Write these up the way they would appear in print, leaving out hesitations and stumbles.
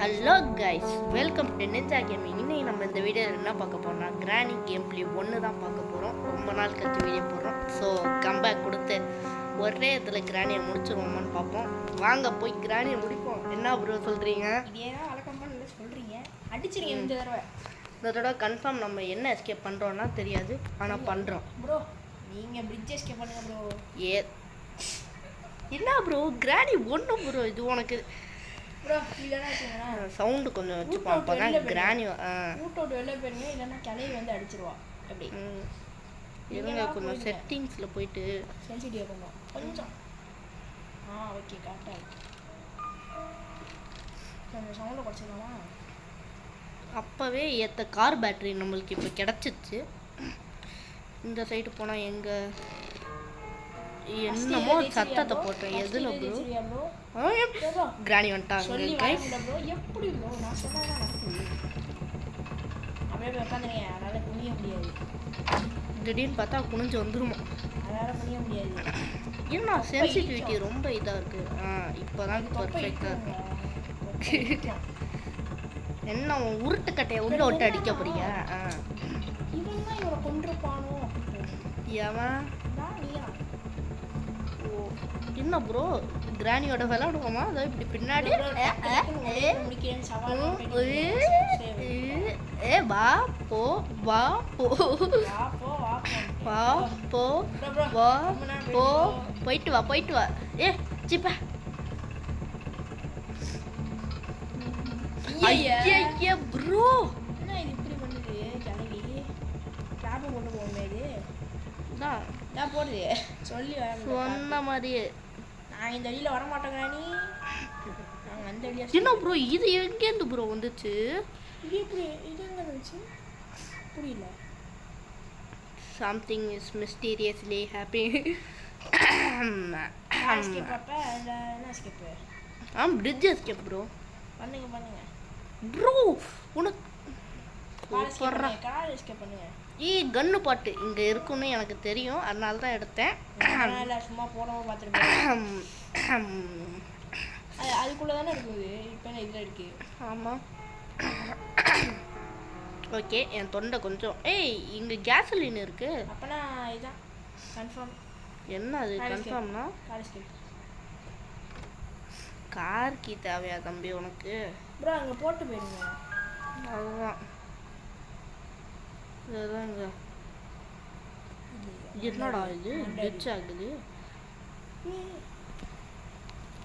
Hello guys, welcome to ninja gaming. இன்னைக்கு நம்ம இந்த வீடியோவில் என்ன பார்க்க போறோம்னா கிரானி கேம் பிளே 1 தான் பார்க்க போகிறோம். ரொம்ப நாள் கழிச்சு வீடியோ போடுறோம். ஸோ கம்பேக் கொடுத்து ஒரே இடத்துல கிரானியை முடிச்சிருவோமான்னு பார்ப்போம். வாங்க போய் கிரானியை முடிப்போம். என்ன ப்ரோ சொல்கிறீங்க? இதே தான் வழக்கமாக நல்லா சொல்கிறீங்க. அடிச்சிருங்க இந்த தடவை கன்ஃபார்ம் நம்ம என்ன எஸ்கேப் பண்ணுறோன்னா தெரியாது, ஆனால் பண்ணுறோம். ப்ரோ நீங்கள் பிரிட்ஜ் எஸ்கேப் பண்ணுங்க ப்ரோ. என்ன ப்ரோ கிரானி 1 ப்ரோ? இது உனக்கு ப்ரோ இல்லைன்னா வச்சுக்கோங்களா சவுண்டு கொஞ்சம் வச்சுப்போம். அப்போ தான் கிரானி வீட்டோட வெளில போயிருங்க, இல்லைன்னா கிளையை வந்து அடிச்சிருவா. எப்படி இருங்க, கொஞ்சம் செட்டிங்ஸில் போயிட்டு சென்சிட்டிவ் பண்ணுவோம் கொஞ்சம். ஓகே கரெக்டாக இருக்கு. கொஞ்சம் சவுண்டை குறைச்சிக்கலாமா? அப்போவே ஏற்ற கார் பேட்டரி நம்மளுக்கு இப்போ கிடச்சிச்சு. இந்த சைடு போனால் எங்கே என்னமோ சத்தத்தை போட்டேன். எதில் ப்ரோ? கிரானி வந்துட்டாங்க. எப்படி ப்ரோ நான் சொன்னா அப்படியே உட்காந்துங்க, அதனால் குனிய முடியாது. திடீர்னு பார்த்தா குனிஞ்சு வந்துருமா? அதனால் குனிய முடியாது. ஏன்னா சென்சிட்டிவிட்டி ரொம்ப இதாக இருக்குது. இப்போ தான் பர்ஃபெக்டாக இருக்கு. என்ன உருட்டுக்கட்டையை உள்ள விட்டு அடிக்க போறீங்க? இவன் தான் இவரை கொண்டிருப்பானோ? ஏவன் என்ன ப்ரோ கிரானியோட விளையாடுவோமா? அதாவது இப்படி பின்னாடி வா போ வா போ வா போ வா போ போயிட்டு வா போயிட்டு வா. சிப்பா ஐயா ப்ரோ என்ன இது இப்படி பண்ணுது? கிளவி கேபை கொண்டு போகுமே. இது தான் போடுது சொல்லி சொன்ன மாதிரியே. நான் இந்த வழியில் வரமாட்டேங்க. நீ நாங்கள் அந்த வழியாக என்ன ப்ரோ இது எங்கேருந்து ப்ரோ வந்துச்சு? இது எப்படி இது எங்கே வந்துச்சு புரியல. Something is mysteriously happy. Escape அப்போ என்ன எஸ்கேப்பு? Fridge escape bro. பண்ணுங்க ப்ரோ உனக்கு கார் எஸ்கேப் பண்ணுங்க. கன்னு பாட்டு இங்கே இருக்குன்னு எனக்கு தெரியும், அதனால தான் எடுத்தேன். சும்மா போனவங்க பார்த்துருக்கேன். அதுக்குள்ளே தானே இருக்குது. இப்போ என்ன இதில் இருக்குது? ஆமாம். ஓகே, என் தொண்டை கொஞ்சம் இங்கே கேசலின் இருக்கு. அப்போனா இதுதான் கன்ஃபார்ம். என்ன அது கன்ஃபார்ம்னா? Car escape. கார் கீ தேவையா தம்பி உனக்கு? ப்ரோ அங்கே போட்டு போயிடுங்க. அதுதான் இதுதாங்க. என்னடா இது கிளிட்ச் ஆகுது?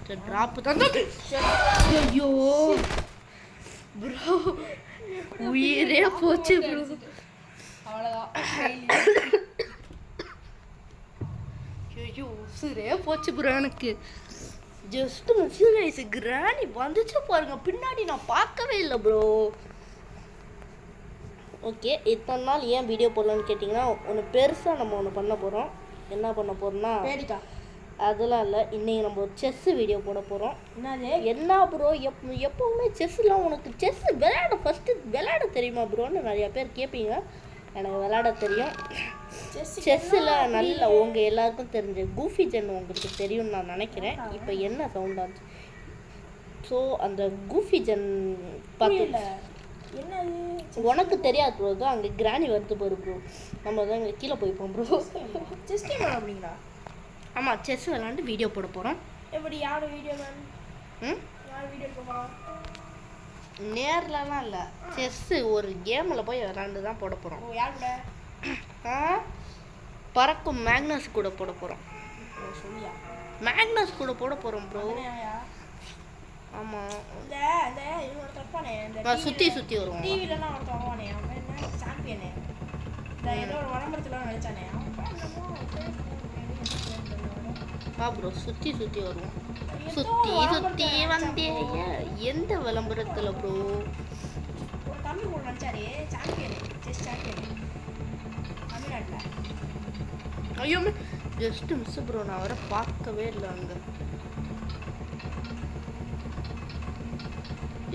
சரி டிராப் தான். ஐயோ ப்ரோ உயிரே போச்சு ப்ரோ. அவ்வளோதான். ஐயோ உயிரே போச்சு ப்ரோ எனக்கு. ஜஸ்ட் மிஸ் கிரானி வந்துச்சு பாருங்க பின்னாடி, நான் பார்க்கவே இல்லை ப்ரோ. ஓகே, இத்தனை நாள் ஏன் வீடியோ போடலான்னு கேட்டிங்கன்னா, ஒன்று பெருசாக நம்ம ஒன்று பண்ண போகிறோம். என்ன பண்ண போகிறோம்னா அதெல்லாம் இல்லை, இன்றைக்கி நம்ம ஒரு செஸ்ஸு வீடியோ போட போகிறோம். என்ன ப்ரோ எப்போவுமே செஸ்ஸுலாம் உனக்கு ஃபஸ்ட்டு விளையாட தெரியுமா ப்ரோன்னு நிறையா பேர் கேட்பீங்க. எனக்கு விளையாட தெரியும். செஸ்ஸில் நல்ல உங்கள் எல்லாருக்கும் தெரிஞ்ச கூஃபி ஜென் உங்களுக்கு தெரியும்னு நான் நினைக்கிறேன். இப்போ என்ன சவுண்ட் ஆச்சு? ஸோ அந்த கூஃபி ஜென் பார்த்து உனக்கு தெரியாது ப்ரோ. தான் அங்கே கிரானி வருது பாரு ப்ரோ. நம்ம தான் இங்கே கீழே போய்ப்போம் ப்ரோ. செஸ் கேம் அப்படிங்களா? ஆமாம், செஸ் விளாண்டு வீடியோ போட போகிறோம். எப்படி யார் வீடியோ யார் வீடியோ போகிறோம்? நேர்லலாம் இல்லை, செஸ்ஸு ஒரு கேமில் போய் விளாண்டு தான் போட போகிறோம். யார் கூட? பறக்கும் மேக்னஸ் கூட போட போகிறோம். சொல்லியா? மேக்னஸ் கூட போட போகிறோம் ப்ரோ. ஆமாம், சுற்றி சுற்றி வருவோம். டிவிலலாம் ஒருத்தன் வருவானே, அவன் என்ன சாம்பியனு, ஏதோ ஒரு விளம்பரத்துலாம் நினைச்சானே. ப்ரோ சுற்றி சுற்றி வருவோம். சுற்றி சுற்றி வந்தே எந்த விளம்பரத்தில் ப்ரோ? ஒரு தம்பி கூட நினச்சாரு சாம்பியனு, செஸ் சாம்பியனு தமிழ்நாட்டில். ஐயோ ஜஸ்ட்டு மிஸ் ப்ரோ, நான் வர பார்க்கவே இல்லை அங்கே.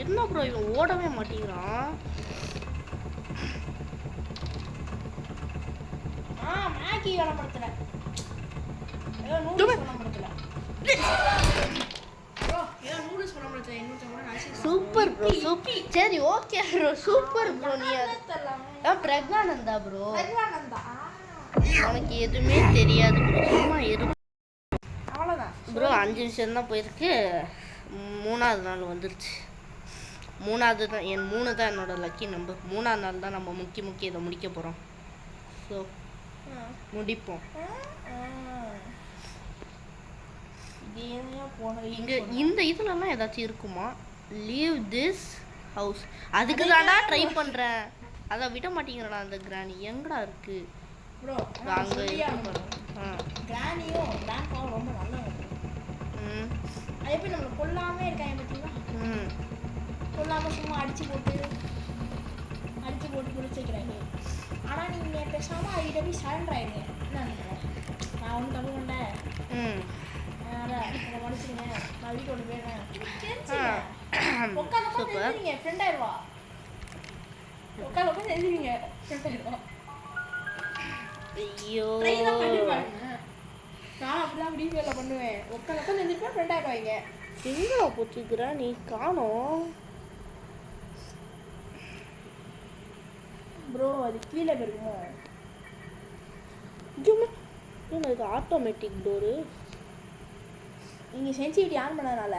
என்ன ப்ரோ இவன் ஓடவே மாட்டேங்கிறான்? மேகி விளம்பரத்தில் ஏன் நூடுல்ஸ் பண்ண முடியாது இன்னொருத்தங்க கூட நாசி சூப்பர் ப்ரோ சூப்பர். சரி ஓகே ப்ரோ சூப்பர் ப்ரோ. நீ பிரக்னானந்தா ப்ரோ. பிரக்னானந்தா உனக்கு எதுவுமே தெரியாது ப்ரோ. சும்மா அவ்வளோதான் ப்ரோ. 5 நிமிஷம் தான் போயிருக்கு. 3ஆவது நாள் வந்துருச்சு. 3ஆவது தான் 3 தான் என்னோட லக்கி நம்பர். 3ஆவது நாள் தான் நம்ம முக்கிய இதை முடிக்க போகிறோம். ஸோ முடிப்போம். இங்கே இந்த இதுலலாம் ஏதாச்சும் இருக்குமா? Leave this house. அதுக்கு தான்டா ட்ரை பண்ணுறேன். அதை விட மாட்டேங்கிறடா அந்த கிராணி. எங்கடா இருக்கு ப்ரோ? அங்கே கிராணியும் பேங்காவும் ரொம்ப நல்லது. அது எப்படி நம்மளை கொல்லாமே இருக்காங்க பார்த்தீங்களா? கொல்லாமல் சும்மா அடித்து போட்டு குடிச்சிக்கிறாங்க. ஆனால் நீங்கள் பேசாமல் அதுக்கிட்ட போய் சரண்டர் ஆகிடுங்க. என்ன நான் ஒன்றும் தப்பு பண்ணேன், அதனால் என்னை மன்னிச்சிடுங்க, நான் வீட்டு ஒன்று போயிடுறேன். உட்காந்து எழுதுவீங்க ஃப்ரெண்ட் ஆயிடுவா. உட்காந்து எழுதுவீங்க ஃப்ரெண்ட் ஆயிடுவா. ஐயோ நான் அப்படிதான் வீடியோல பண்ணுவேன். உட்காந்து எழுதிருப்பேன் ஃப்ரெண்ட் ஆயிடுவாங்க. எங்கடா போச்சுக்கிறா நீ? காணோம் ப்ரோ. அது கீழே போயிருக்குமோ? ஏன்னா இது ஆட்டோமேட்டிக் டோரு. நீங்கள் சென்சிட்டிவிட்டி ஆன் பண்ணதுனால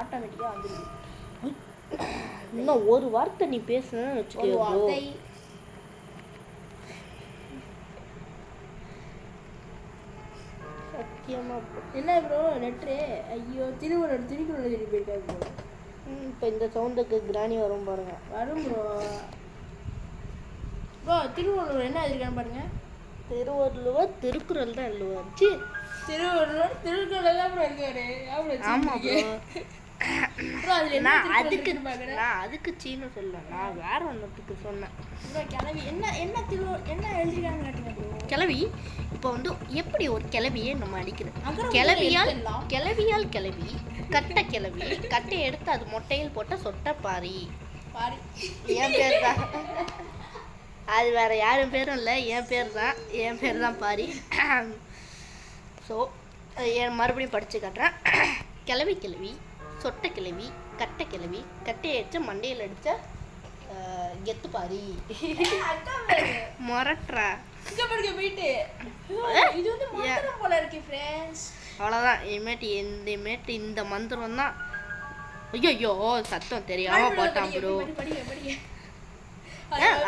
ஆட்டோமேட்டிக்காக வந்துடுது. இன்னும் ஒரு வார்த்தை நீ பேசுன்னு வச்சுக்கோ. சத்தியமா என்ன ப்ரோ லெட்ரு? ஐயோ திருக்குறள் எழுதி போயிருக்காரு ப்ரோ. இப்போ இந்த சவுண்டுக்கு கிராணி வரும் பாருங்க. வரும் ப்ரோ. ப்ரோ திருவள்ளுவர் என்ன எழுதிருக்கான்னு பாருங்க. திருவள்ளுவர் திருக்குறள் தான் எழுதுவார். திருவள்ளுவர் திருக்குறள் தான் ப்ரோ எழுதுவாரு. ஆமாம் ப்ரோ. ப்ரோ அதில் நான் அதுக்கு சீனு சொல்ல, நான் வேற ஒன்றுத்துக்கு சொன்னேன். ப்ரோ கிளவி என்ன எழுதிருக்கான்னு கேட்டீங்க ப்ரோ. கிளவி இப்போ வந்து எப்படி ஒரு கிளவியை நம்ம அடிக்கிறது? கிளவியால் கிளவி கட்ட கிளவி கட்டை எடுத்து அது மொட்டையில் போட்ட சொட்ட பாரி. என் பேர் தான். அது வேற யாரும் பேரும் இல்லை, என் பேர் தான் பாரி. ஸோ மறுபடியும் படித்து காட்டுறேன். கிளவி சொட்ட கிளவி கட்டை கிளவி கட்டையை அடிச்ச மண்டையில் அடித்த கெத்து பாரி. மொரட்ரா போயிட்டு இது வந்து மந்திரம் போல இருக்கு ஃப்ரெண்ட்ஸ். அவ்வளோதான். இனிமேட்டு இந்த மந்திரம் தான். ஐயோ சத்தம் தெரியாம போட்டான் ப்ரோ.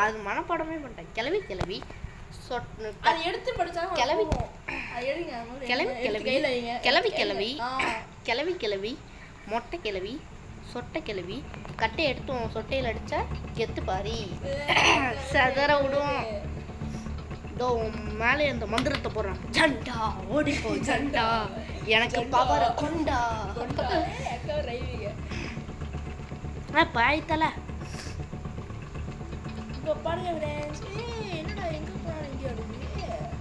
அது மனப்பாடமே பண்ணிட்டேன். கிளவி எடுத்து படிச்சா கிளவி மொட்டை கிளவி சொட்டை கிளவி கட்டை எடுத்தோம் சொட்டையில் அடிச்சா கெத்து பாரி. சதற விடும். மேலே அந்த மந்திரத்தை போடுறான். ஜண்டா ஓடிப்போ ஜண்டா எனக்கு பவர கொண்டா. பாய்த்தல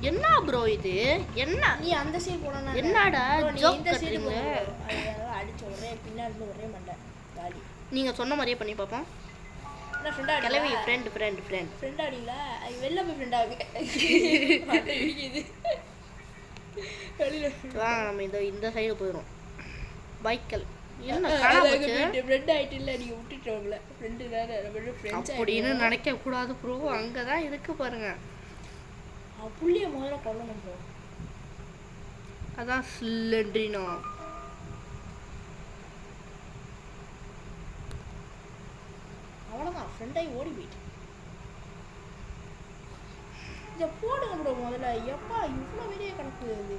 என்ன ப்ரோ இது? என்ன நீ அந்த சைடு போனா என்னடா ஜோக் கட்டுறீங்க? அடிச்ச ஒரே பின்னாடி ஒரே மண்டை காலி. நீங்க சொன்ன மாதிரியே பண்ணி பாப்போம். நான் ஃப்ரெண்ட் ஆடி கிளவி ஃப்ரெண்ட் ஆடிங்களா? வெளில போய் ஃப்ரெண்ட் ஆகுது. வெளியில நம்ம இந்த சைடு போயிடும். பைக்கல் என்ன ஃப்ரெண்ட் ஆயிட்டு இல்லை, நீங்க விட்டுட்டோம்ல ஃப்ரெண்டு தானே ஃப்ரெண்ட்ஸ் அப்படின்னு நினைக்க கூடாது ப்ரோ. அங்கதான் இருக்கு பாருங்க. புள்ளிய முதல்ல கொல்லணும் ப்ரோ. அதான் ஸ்லெண்ட்ரினோ. அவ்வளோதான் ஃப்ரெண்டாகி ஓடி போயிட்டு. இதை போடுங்க ப்ரோ முதல்ல. எப்பா இவ்வளோ வெளியே கிடக்குது.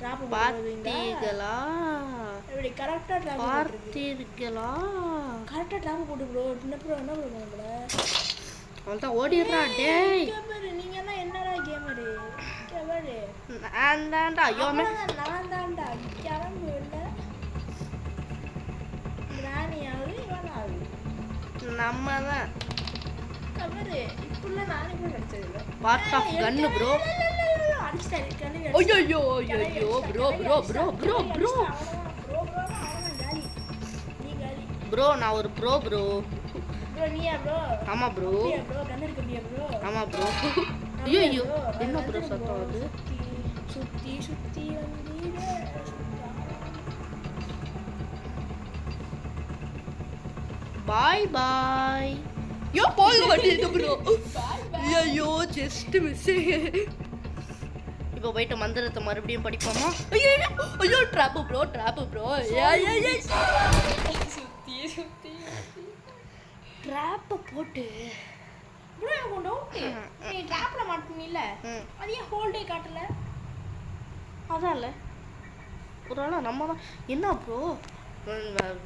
ட்ராப் பார்த்தீங்களா? எப்படி கரெக்டாக ட்ராப் பார்த்தீங்களா? கரெக்டாக ட்ராப் போட்டு ப்ரோ. என்ன ப்ரோ நம்மள அவ்வளோதான் ஓடிடுறா. டேய் நீங்க எல்லாம் என்னடா கேமரு? கேமரு நான் தான்டா. ஐயோ நான் தான்டா. கிளம்பு இல்லை கிராணியாவது இவனாவது நம்ம தான். கேமரு இப்படிலாம் நானே கூட கிடைச்சதில்லை. Part of gun bro. அடிச்சிட்டாரு. ஐயோ ப்ரோ ப்ரோ நான் ஒரு ப்ரோ. நீயா ப்ரோ? ஆமா ப்ரோ. கண்ணு இருக்கியா ப்ரோ? ஆமா ப்ரோ. ஐயோ என்ன ப்ரோ சத்தம் அது? சுத்தி வந்தீரே பாய் பாய். யோ போக மாட்டேன் ப்ரோ. ஐயோ ஜஸ்ட் மிஸ். இப்போ போயிட்டு மந்திரத்தை மறுபடியும் படிப்போமா? ஐயோ ஐயோ ட்ராப் ப்ரோ சுத்தி சுத்தி ட்ராப்பை போட்டு ப்ரோ எனக்கு ஒரு டவுட். நீ ட்ராப்ல மாட்டீங்கல்ல, அது ஏன் ஹோல்டே காட்டல? அதான் இல்லை ஒரு நாள் நம்ம தான் என்ன ப்ரோ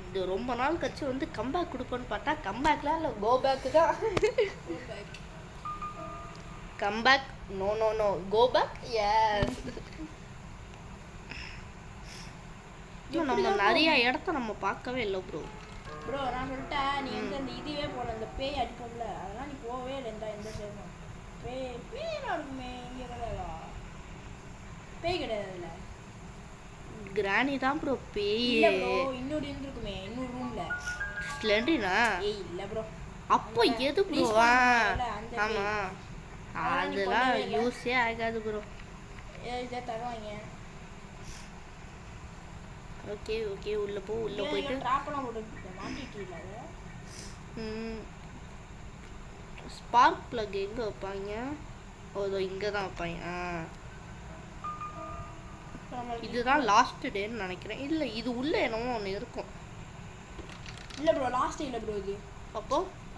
இது ரொம்ப நாள் கழிச்சு வந்து கம்பேக் கொடுப்போன்னு பார்த்தா கம்பேக்லாம் இல்லை கோ பேக்கு தான். Comeback no no no go back yes. நம்ம நிறைய இடத்த நம்ம பார்க்கவே இல்லை ப்ரோ. ப்ரோ நான் சொல்லிட்டேன், நீ வந்து அந்த இதுவே போல இந்த பேய் அடிப்போம்ல, அதெல்லாம் நீ போகவே இல்லை. எந்த சேரும் பேய் இருக்குமே இங்கே கிடையாதா? பேய் கிடையாது இல்லை கிராணி தான் ப்ரோ பேய். இல்லை ப்ரோ இன்னொரு இருந்துருக்குமே இன்னொரு ரூம்ல. ஸ்லெண்டரினா? ஏய் இல்லை ப்ரோ. அப்போ எது ப்ரோ? ஆமாம் அதெல்லாம் யூஸே ஆகாது ப்ரோ. இதை தருவாங்க. ஓகே ஓகே உள்ளே போயிட்டு ட்ராப்லாம் போட்டு மாட்டிட்டு இல்லை அது. ஸ்பார்க் ப்ளக் எங்கே வைப்பாங்க? ஓ இங்கே தான் வைப்பாங்க. இதுதான் லாஸ்ட் டேன்னு நினைக்கிறேன். இல்லை இது உள்ள என்னமோ ஒன்று இருக்கும். இல்லை ப்ரோ லாஸ்ட் டே இல்லை ப்ரோ இது. அப்போ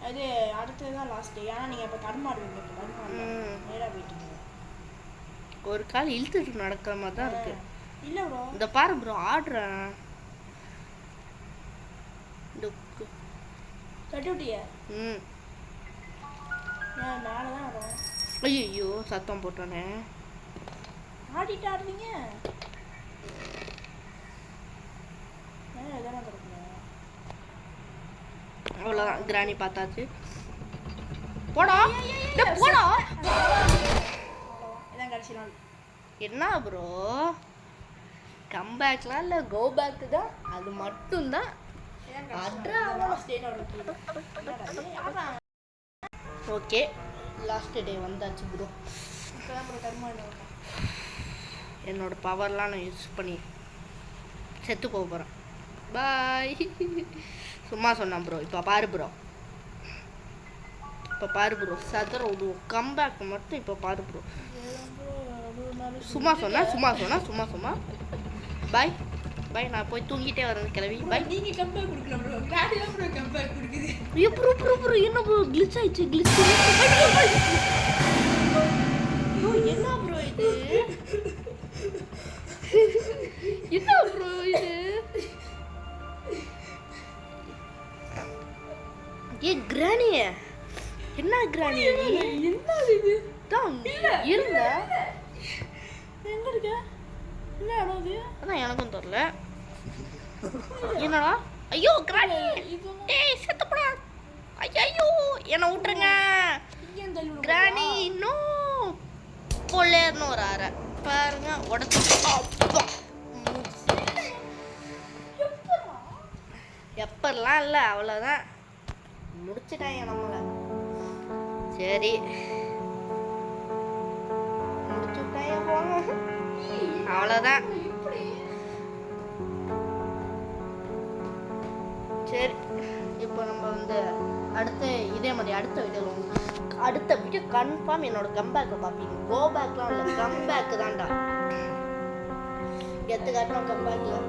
அது அடுத்தது தான் லாஸ்ட் டே. ஏன்னா நீங்கள் இப்போ கருமாடுவீங்க. இப்போ கருமாடு நேராக போயிட்டீங்க. ஒரு கால் இழுத்துட்டு நடக்கிற மாதிரி தான் இருக்கு. இல்லை ப்ரோ இந்த பாரு ப்ரோ ஆடுறேன். கட்டி விட்டிய? ம் மேலே தான் வரும். ஐயோ சத்தம் போட்டோன்னே. ஆடிட்டு ஆடுறீங்க. எதனா கிடக்குங்க. அவ்வளோதான் கிராணி பார்த்தாச்சு. போடா போடா. இதான் கடைசி நாள். என்ன ப்ரோ கம்பேக்லாம் இல்லை கோ பேக்கு தான். அது மட்டும்தான். ஓகே லாஸ்ட் டே வந்தாச்சு ப்ரோ. என்னோட பவர்லாம் நான் யூஸ் பண்ணி செத்து போக போகிறேன். பாய். சும்மா சொன்னான் ப்ரோ. இப்போ பாரு ப்ரோ சதற விடுவோம். கம்பேக் மட்டும் இப்போ பாரு ப்ரோ. சும்மா சொன்னா பாய் பாய். நான் போய் தூங்கிட்டே வரேன் கிளவி. பாய். நீங்க கம்பேக் கொடுக்கல ப்ரோ. கிராடி தான் ப்ரோ கம்பேக் கொடுக்குது. ஐயோ ப்ரோ என்ன ப்ரோ கிளிச் ஆயிடுச்சு. என்ன ப்ரோ இது? என்ன ப்ரோ இது? ஏ கிராணி என்ன கிராணி என்ன இது? தான் இருங்க. எங்க இருக்க? என்ன இடம் இது? அதான் எனக்கும் தெரியல. என்னடா? ஐயோ கிராணி டேய் செத்து போடா. ஐயோ என்ன விட்டுருங்க கிராணி. இன்னும் பொல்லேர்னு ஒரு அரை பாருங்க உடச்சு. எப்பெல்லாம் இல்லை அவ்வளோதான் முடிச்சுட்டாங்க நம்மளை. சரி முடிச்சுட்டாங்க போங்க. அவ்வளோதான். சரி இப்போ நம்ம வந்து இதே மாதிரி அடுத்த வீடியோ கன்ஃபார்ம் என்னோட கம்பேக்கை பார்ப்பீங்க. கோ பேக்லாம் இல்லை கம்பேக்கு தான்டா. எடுத்துக்காட்டும் கம்பேக்கில்.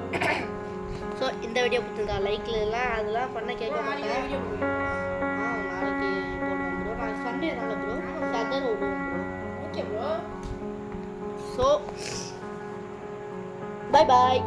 ஸோ இந்த வீடியோ பிடிச்சிருந்தா லைக்லாம் அதெல்லாம் பண்ண கேட்க மாட்டேன். நாளைக்கு போடுவோம் ப்ரோ. நாளைக்கு சண்டே தானே ப்ரோ சதர் விடுவோம் bro. Okay bro. So bye பாய்.